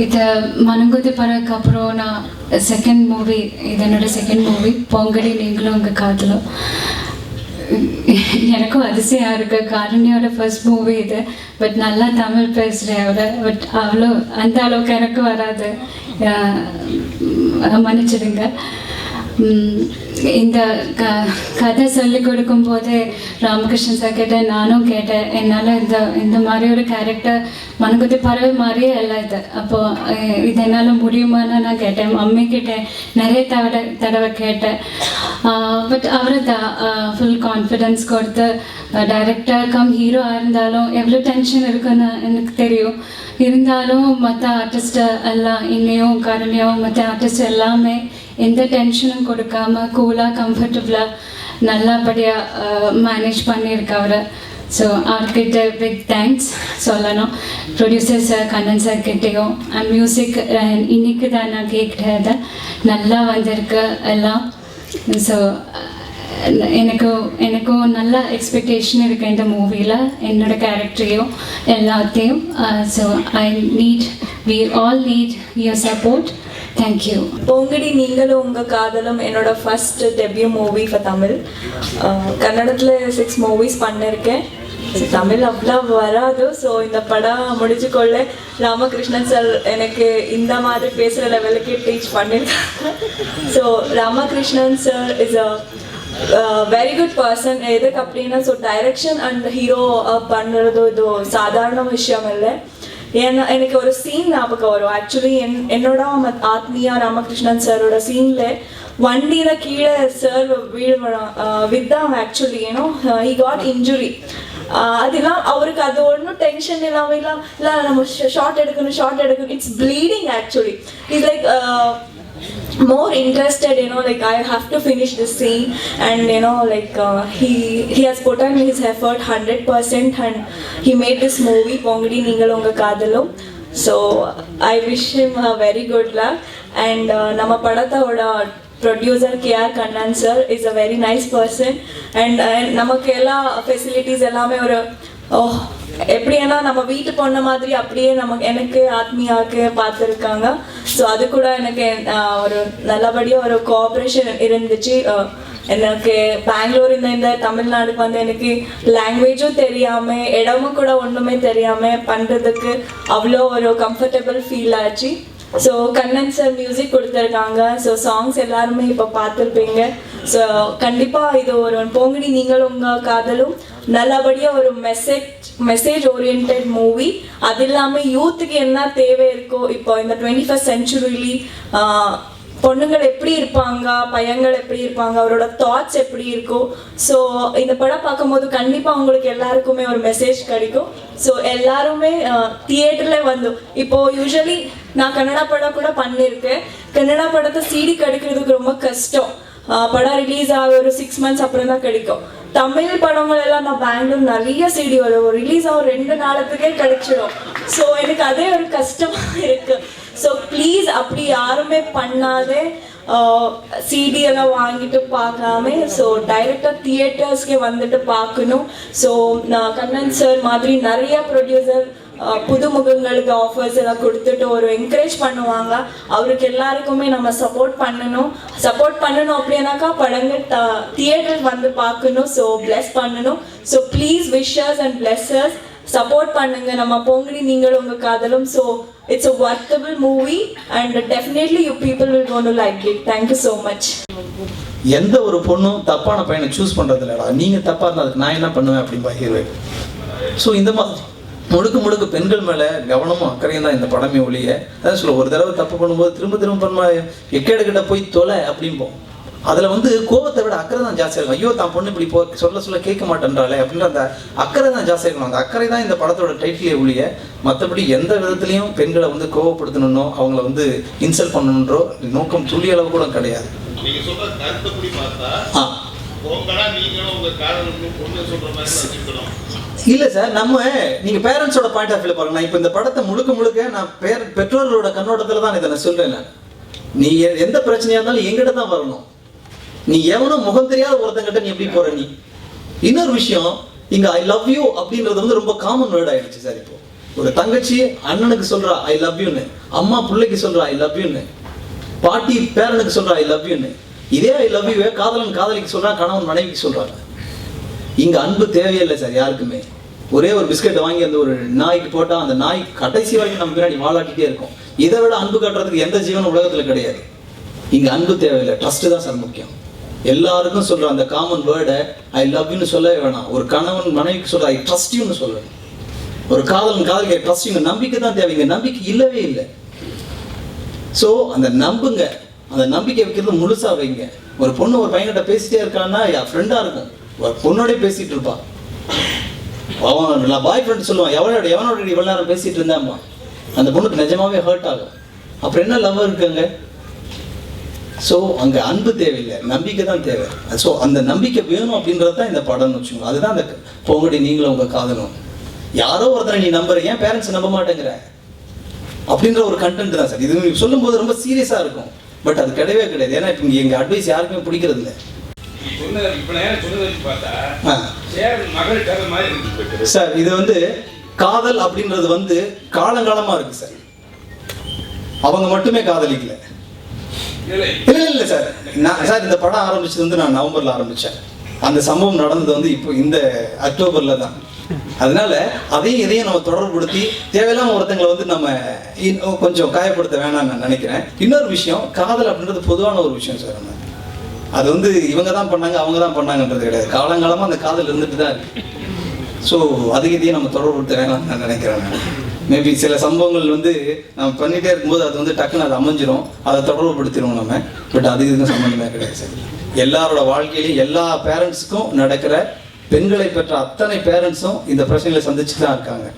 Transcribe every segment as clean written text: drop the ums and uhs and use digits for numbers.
இது மனங்குதி பறக்கு அப்புறம் நான் செகண்ட் மூவி, இது என்னோட செகண்ட் மூவி பொங்கடி நீங்களும் உங்கள் காதலும். எனக்கும் அதிசயம் இருக்குது, காரணியோட ஃபர்ஸ்ட் மூவி இது. பட் நல்லா தமிழ் பேசுகிறேன் அவரை, பட் அவ்வளோ அந்த அளவுக்கு எனக்கு வராது, மன்னிச்சிடுங்க. இந்த கதை சொல்லிக் கொடுக்கும் போதே ராமகிருஷ்ணன் சார் கேட்டேன், நானும் கேட்டேன். என்னால் இந்த மாதிரி ஒரு கேரக்டர் மனங்குத்தி பறவை மாதிரியே இல்லை இது. அப்போது இது என்னால் முடியுமான்னு நான் கேட்டேன், மம்மி கிட்டேன் நிறைய தடவை கேட்டேன். பட் அவர் ஃபுல் கான்ஃபிடென்ஸ் கொடுத்து டைரக்டர் கம் ஹீரோவாக இருந்தாலும் எவ்வளோ டென்ஷன் இருக்குன்னு எனக்கு தெரியும். இருந்தாலும் மற்ற ஆர்டிஸ்ட் எல்லாம் இன்னையும் கரணியும் மற்ற ஆர்டிஸ்ட் எல்லாமே எந்த டென்ஷனும் கொடுக்காம கூலாக கம்ஃபர்டபுளாக நல்லபடியாக மேனேஜ் பண்ணியிருக்கவர். ஸோ அவர்கிட்ட பிக் தேங்க்ஸ் சொல்லணும். ப்ரொடியூசர் சார் கண்ணன் சார் கிட்டேயும் அண்ட் மியூசிக் இன்னைக்கு தான் நான் கேட்குறத நல்லா வந்திருக்கு எல்லாம். ஸோ எனக்கும் நல்ல எக்ஸ்பெக்டேஷன் இருக்குது இந்த மூவியில், என்னோட கேரக்டரையும் எல்லாத்தையும். So we all need your support. Thank you. பொங்கடி நீங்களும் உங்கள் காதலும் என்னோட first debut movie for Tamil. கன்னடத்தில் 6 மூவிஸ் பண்ணியிருக்கேன், தமிழ் அவ்வளோ வராது. ஸோ இந்த படம் முடிச்சுக்கொள்ள ராமகிருஷ்ணன் சார் எனக்கு இந்த மாதிரி பேசுகிற லெவலுக்கு டீச் பண்ணியிருக்காங்க. So Ramakrishnan sir is a very good person. எதுக்கு அப்படின்னா ஸோ டைரக்ஷன் அண்ட் ஹீரோ பண்ணுறது இது சாதாரண விஷயம் இல்லை. ஏன்னா எனக்கு ஒரு சீன் ஞாபகம் வரும். ஆக்சுவலி என்னோட ஆத்மியா ராமகிருஷ்ணன் சாரோட சீனில் வண்டியில் கீழே சார் வித்தான். ஆக்சுவலி ஏன்னோ ஹி காட் இன்ஜுரி. அதெல்லாம் அவருக்கு அது ஒன்றும் டென்ஷன் இல்லாமல் இல்லை நம்ம ஷார்ட் எடுக்கணும். It's bleeding actually. It's like more interested, like I have to finish this scene, and like he has put on his effort 100% and he made this movie Pongadi Neengalum Unga Kadalum. So I wish him a very good luck. And nama padathoda producer KR Kannan sir is a very nice person, and namakku ella facilities ellame oru எப்படின்னா நம்ம வீட்டு பொண்ணு மாதிரி அப்படியே எனக்கு ஆத்மியாவுக்கு பார்த்துருக்காங்க. So அது கூட எனக்கு ஒரு நல்லபடியாக ஒரு கோஆப்ரேஷன் இருந்துச்சு. எனக்கு பெங்களூர் இந்த தமிழ்நாடுக்கு வந்து எனக்கு லாங்குவேஜும் தெரியாமல் இடமும் கூட ஒன்றுமே தெரியாமல் பண்ணுறதுக்கு அவ்வளோ ஒரு கம்ஃபர்டபுள் ஃபீல் ஆச்சு. ஸோ கண்ணன் சார் மியூசிக் கொடுத்துருக்காங்க. ஸோ சாங்ஸ் எல்லாருமே இப்போ பார்த்துருப்பீங்க. ஸோ கண்டிப்பாக இது ஒரு பொங்கடி நீங்களும் உங்கள் காதலும் நல்லபடியாக ஒரு மெசேஜ் ஓரியன்ட் மூவி. அது இல்லாமல் யூத்துக்கு என்ன தேவை இருக்கோ இப்போ இந்த 21st century பொண்ணுங்கள் எப்படி இருப்பாங்க, பையன்கள் எப்படி இருப்பாங்க, அவரோட தாட்ஸ் எப்படி இருக்கும். ஸோ இந்த படம் பார்க்கும்போது கண்டிப்பாக உங்களுக்கு எல்லாருக்குமே ஒரு மெசேஜ் கிடைக்கும். ஸோ எல்லாருமே தியேட்டரில் வந்து இப்போது யூஸ்வலி நான் கன்னடா படம் கூட பண்ணியிருக்கேன். கன்னடா படத்தை சிடி கிடைக்கிறதுக்கு ரொம்ப கஷ்டம். படம் ரிலீஸ் ஆக ஒரு 6 months அப்புறம் தான் கிடைக்கும். தமிழ் படங்கள் எல்லாம் நான் பெங்களூர் நிறைய சிடி வரும், ரிலீஸ் ஆகும் 2 நாளுக்கே கிடைச்சிடும். ஸோ எனக்கு அதே ஒரு கஷ்டமாக இருக்குது. ஸோ ப்ளீஸ் அப்படி யாருமே பண்ணாதே, சிடி எல்லாம் வாங்கிட்டு பார்க்காம ஸோ டைரெக்டாக தியேட்டர்ஸ்க்கே வந்துட்டு பார்க்கணும். ஸோ நான் கண்ணன் சார் மாதிரி நிறைய ப்ரொடியூசர் புதுமுகங்களுக்கு ஆஃபர்ஸ் எல்லாம் கொடுத்துட்டு ஒரு என்கரேஜ் பண்ணுவாங்க. அவருக்கு எல்லாருக்குமே நம்ம சப்போர்ட் பண்ணணும் அப்படின்னாக்கா படங்கள் தியேட்டர் வந்து பார்க்கணும். ஸோ பிளஸ் பண்ணணும். So please wishes and pluses support பண்ணுங்க நம்ம பொங்கடி நீங்களும் உங்க காதலும். So it's a worthwhile movie and definitely you people will going to like it. Thank you so much. எந்த ஒரு பொண்ணும் தப்பான பையனை சூஸ் பண்றது இல்லடா, நீங்க தப்பா இருந்தா அதுக்கு நான் என்ன பண்ணுவேன் அப்படின்னு ஹீரோ. ஸோ இந்த மாதிரி முழுக்க பெண்கள் மேலே கவனமும் அக்கறையும் தான் இந்த படமே ஒழிய. அதான் சொல்ல ஒரு தடவை தப்பு பண்ணும்போது திரும்ப பண்ண எக்கேடுகிட்ட போய் தொலை அப்படிம்போம். அதில் வந்து கோபத்தை விட அக்கறை தான் ஜாஸ்தியாக இருக்கும். ஐயோ தான் பொண்ணு இப்படி சொல்ல கேட்க மாட்டேன்றாளே அப்படின்ற அந்த அக்கறை தான் ஜாஸ்தியாக இருக்கணும். அந்த அக்கறை தான் இந்த படத்தோட டைட்டிலே ஒழிய மற்றபடி எந்த விதத்துலையும் பெண்களை வந்து கோவப்படுத்தணுன்னோ அவங்கள வந்து இன்சல்ட் பண்ணணுன்றோ நோக்கம் துளி அளவு கூட கிடையாது. இல்லை சார், நீங்கள் பேரண்ட்ஸோட பாயிண்ட் ஆஃப் வியூ பாருங்க. நான் இப்போ இந்த படத்தை முழுக்க நான் பெற்றோர்களோட கண்ணோட்டத்தில் தான் இதை நான் சொல்கிறேன். நீ எந்த பிரச்சனையாக இருந்தாலும் எங்கிட்ட தான் வரணும். நீ எவனோ முகம் தெரியாத ஒருத்தங்கிட்ட நீ எப்படி போற? நீ இன்னொரு விஷயம், இங்க ஐ லவ் யூ அப்படின்றது வந்து ரொம்ப காமன் வேர்ட் ஆயிடுச்சு சார். இப்போ ஒரு தங்கச்சி அண்ணனுக்கு சொல்றா ஐ லவ் யூன்னு, அம்மா பிள்ளைக்கு சொல்றா ஐ லவ் யூன்னு, பாட்டி பேரனுக்கு சொல்றா ஐ லவ் யூன்னு. இதே ஐ லவ் யூ காதலன் காதலிக்கு சொல்றா, கணவன் மனைவிக்கு சொல்றாங்க. இங்க அன்பு தேவையில்லை சார் யாருக்குமே. ஒரே ஒரு பிஸ்கெட் வாங்கி அந்த ஒரு நாய்க்கு போட்டா அந்த நாய் கடைசி வரைக்கும் நம்ம பின்னாடி வாழாட்டிட்டே இருக்கும். இதை விட அன்பு காட்டுறதுக்கு எந்த ஜீவனும் உலகத்துல கிடையாது. இங்க அன்பு தேவையில்லை, ட்ரஸ்ட் தான் சார் முக்கியம். எல்லாருக்கும் சொல்ற அந்த காமன் வேர்டை ஐ லவ் யூன்னு சொல்லவே வேணாம். ஒரு கணவன் மனைவிக்கு சொல்ற ஐ ட்ரஸ்ட் யூன்னு சொல்லணும். ஒரு காதலன் காதலிக்க ட்ரஸ்ட் யூ, நம்பிக்கை தான் தேவைங்க. நம்பிக்கை இல்லவே இல்லை. ஸோ அந்த நம்புங்க, அந்த நம்பிக்கை வைக்கிறது முழுசா வைங்க. ஒரு பொண்ணு ஒரு பையன்கிட்ட பேசிட்டே இருக்கான்னா ஃப்ரெண்டா இருக்கும், ஒரு பொண்ணோடய பேசிட்டு இருப்பான். அவன் பாய் ஃப்ரெண்ட் சொல்லுவான், எவனோட இவ்வளோ நேரம் பேசிட்டு இருந்தாம்மா, அந்த பொண்ணுக்கு நிஜமாவே ஹர்ட் ஆகும். அப்புறம் என்ன லவ் இருக்குங்க? ஸோ அங்கே அன்பு தேவையில்லை, நம்பிக்கை தான் தேவை. ஸோ அந்த நம்பிக்கை வேணும் அப்படின்றது தான் இந்த படம்னு வச்சுக்கோங்க. அதுதான் அந்த போங்கடி நீங்களும் உங்கள் காதலும். யாரோ ஒருத்தரை நீ நம்புற, ஏன் பேரண்ட்ஸ் நம்ப மாட்டேங்கிற அப்படின்ற ஒரு கண்டென்ட் தான் சார். இது சொல்லும்போது ரொம்ப சீரியஸாக இருக்கும், பட் அது கிடையவே கிடையாது. ஏன்னா இப்போ எங்கள் அட்வைஸ் யாருக்குமே பிடிக்கிறது இல்லை. சார் இது வந்து காதல் அப்படின்றது வந்து காலங்காலமா இருக்கு சார். அவங்க மட்டுமே காதலிக்கல. இல்ல சார், சார் இந்த படம் ஆரம்பிச்சது வந்து நான் நவம்பர்ல ஆரம்பிச்சேன். அந்த சம்பவம் நடந்தது வந்து இப்போ இந்த அக்டோபர்ல தான். அதனால அதையும் இதையும் நம்ம தொடர்புபடுத்தி தேவையில்லாம ஒருத்தங்களை வந்து நம்ம கொஞ்சம் காயப்படுத்த வேணாம்னு நான் நினைக்கிறேன். இன்னொரு விஷயம், காதல் அப்படின்றது பொதுவான ஒரு விஷயம் சார். நம்ம அது வந்து இவங்க தான் பண்ணாங்க அவங்க தான் பண்ணாங்கன்றது கிடையாது. காலங்காலமாக அந்த காதல் இருந்துட்டு தான் இருக்கு. ஸோ அதுக்கு இதையும் நம்ம தொடர்புபடுத்த வேணாம்னு நான் நினைக்கிறேன். மேபி சில சம்பவங்கள் வந்து நம்ம பண்ணிகிட்டே இருக்கும்போது அது வந்து டக்குன்னு அது அமைஞ்சிரும், அதை தொடர்புபடுத்திடுவோம் நம்ம. பட் அது இதுக்கும் சம்மந்தமே கிடையாது சார். எல்லாரோட வாழ்க்கையிலையும் எல்லா பேரண்ட்ஸுக்கும் நடக்கிற, பெண்களை பெற்ற அத்தனை பேரண்ட்ஸும் இந்த பிரச்சனைகளை சந்திச்சு தான் இருக்காங்க.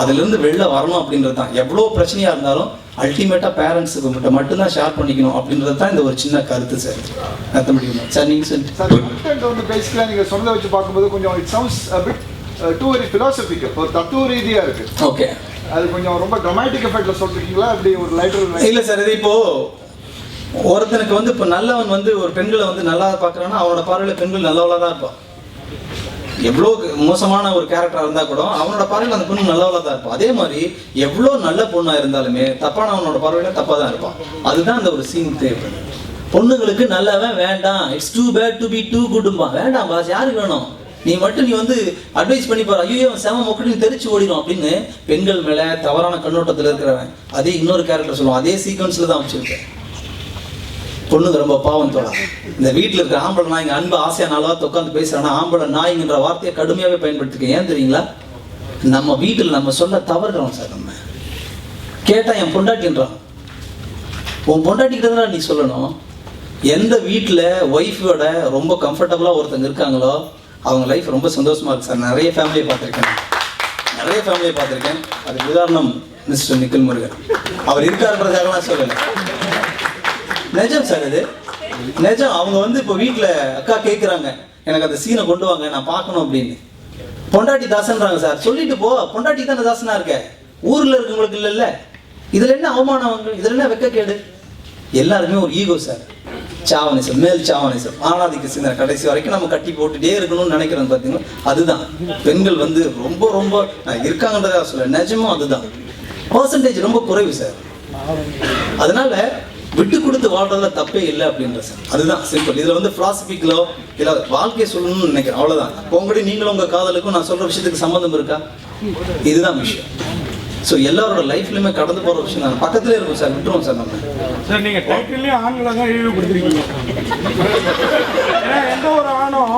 அதுலேருந்து வெளில வரணும் அப்படின்றது தான். எவ்வளோ பிரச்சனையாக இருந்தாலும் அல்டிமேட்டாக பேரண்ட்ஸுக்கு மட்டும்தான் ஷேர் பண்ணிக்கணும் அப்படின்றது தான் இந்த ஒரு சின்ன கருத்து சார். நடத்த முடியுமா சார்? நீங்கள் சார் வந்து பேசிக்கலாக நீங்கள் சொன்னதை வச்சு பார்க்கும்போது கொஞ்சம் it sounds too very philosophical, ஒரு தத்துவ ரீதியாக இருக்குது. ஓகே, அது கொஞ்சம் ரொம்ப ட்ராமாட்டிக் எஃபெக்ட்ல சொல்றீங்களா? அப்படி ஒரு லைட்டர் இல்லை சார். இது இப்போ ஒருத்தனுக்கு வந்து இப்போ நல்லவன் வந்து ஒரு பெண்களை வந்து நல்லா பார்க்குறான்னா அவனோட பார்வையில் பெண்கள் நல்லவளாக தான் இருப்பான். எவ்வளோ மோசமான ஒரு கேரக்டராக இருந்தால் கூட அவனோட பார்வையில் அந்த பொண்ணு நல்லவளாக தான் இருப்பான். அதே மாதிரி எவ்வளோ நல்ல பொண்ணாக இருந்தாலுமே தப்பானவனோட பார்வையில் தப்பாக தான் இருப்பான். அதுதான் அந்த ஒரு சீன் தேவைப்படுது. பொண்ணுங்களுக்கு நல்லவன் வேண்டாம், it's too bad to be too குட்ம்பா. வேண்டாம் பாஸ், யாருக்கு வேணும்? நீ மட்டும் நீ வந்து அட்வைஸ் பண்ணி பாரு, ஐயோ செம மொக்கடி தெரிச்சு ஓடிடும் அப்படின்னு பெண்கள் மேலே தவறான கண்ணோட்டத்தில் இருக்கிறவன் அதே இன்னொரு கேரக்டர் சொல்லுவான். அதே சீக்வன்ஸில் தான் வச்சுருக்கேன். பொண்ணுங்க ரொம்ப பாவம் தோழா. இந்த வீட்டில் இருக்கிற ஆம்பளை நாய்ங்க அன்பு ஆசையா நாளாக உட்காந்து பேசுறானா ஆம்பளை நாய்ங்கிற வார்த்தையை கடுமையாகவே பயன்படுத்திருக்கேன். ஏன் தெரியுங்களா? நம்ம வீட்டில் நம்ம சொல்ல தவறுகிறோம் சார். நம்ம கேட்டால் என் பொண்டாட்டின்றான். உன் பொண்டாட்டிக்கிட்ட தான் நீ சொல்லணும். எந்த வீட்டில் ஒய்ஃபோட ரொம்ப கம்ஃபர்டபுளாக ஒருத்தங்க இருக்காங்களோ அவங்க லைஃப் ரொம்ப சந்தோஷமா இருக்கு சார். நிறைய ஃபேமிலியை பார்த்துருக்கேன். அதுக்கு உதாரணம் மிஸ்டர் நிக்கில் முருகன். அவர் இருக்காருன்றதுக்காகலாம் சொல்லலை, நிஜம் சார். அது நிஜம். அவங்க வந்து இப்போ வீட்டில் அக்கா கேட்குறாங்க, எனக்கு அந்த சீனை கொண்டு வாங்க நான் பார்க்கணும் அப்படின்னு. பொண்டாட்டி தாசன்றாங்க சார். சொல்லிட்டு போ, பொண்டாட்டி தானே தாசனா இருக்க, ஊரில் இருக்கவங்களுக்கு இல்லைல்ல. இதில் என்ன அவமானம், இதில் என்ன வெக்கக்கேடு? எல்லாருமே ஒரு ஈகோ சார். சாவனிசம், மேல் சாவனிசம், ஆணாதிக்க சிந்தனை கடைசி வரைக்கும் நம்ம கட்டி போட்டுட்டே இருக்கணும்னு நினைக்கிறோம். பார்த்தீங்கன்னா அதுதான் பெண்கள் வந்து ரொம்ப ரொம்ப இருக்காங்கன்றதா சொல்ல, நிஜமும் அதுதான். பர்சன்டேஜ் ரொம்ப குறைவு சார். அதனால விட்டு கொடுத்து வாழ்றதுல தப்பே இல்லை அப்படின்ற சார். அதுதான் சிம்பிள். இதில் வந்து பிலாசபிக்கலோ இல்லை வாழ்க்கையை சொல்லணும்னு நினைக்கிறேன், அவ்வளோதான். உங்கள்கிட்ட நீங்களும் உங்கள் காதலுக்கும் நான் சொல்கிற விஷயத்துக்கு சம்மந்தம் இருக்கா? இதுதான் விஷயம். ஸோ எல்லாரோட லைஃப்லையுமே கடந்து போகிற விஷயம் தான். பக்கத்துலேயே இருக்கும் சார், விட்டுருவோம் சார் நம்ம. சார் நீங்கள் டைட்டிலே ஆண்களை தான் இழிவுபடுத்துறீங்க. எந்த ஒரு ஆணும்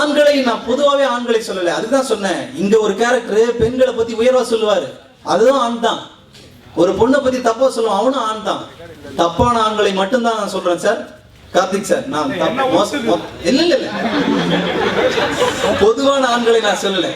ஆண்களை நான் பொதுவாகவே ஆண்களை சொல்லலை, அதுதான் சொன்னேன். இங்கே ஒரு கேரக்டர் பெண்களை பற்றி உயர்வாக சொல்லுவார், அதுதான் ஆண் தான். ஒரு பொண்ணை பற்றி தப்பாக சொல்லுவோம், அவனும் ஆண் தான். தப்பான ஆண்களை மட்டும்தான் நான் சொல்கிறேன் சார். கார்த்திக் சார், நான் இல்லை பொதுவான ஆண்களை நான் சொல்லலை.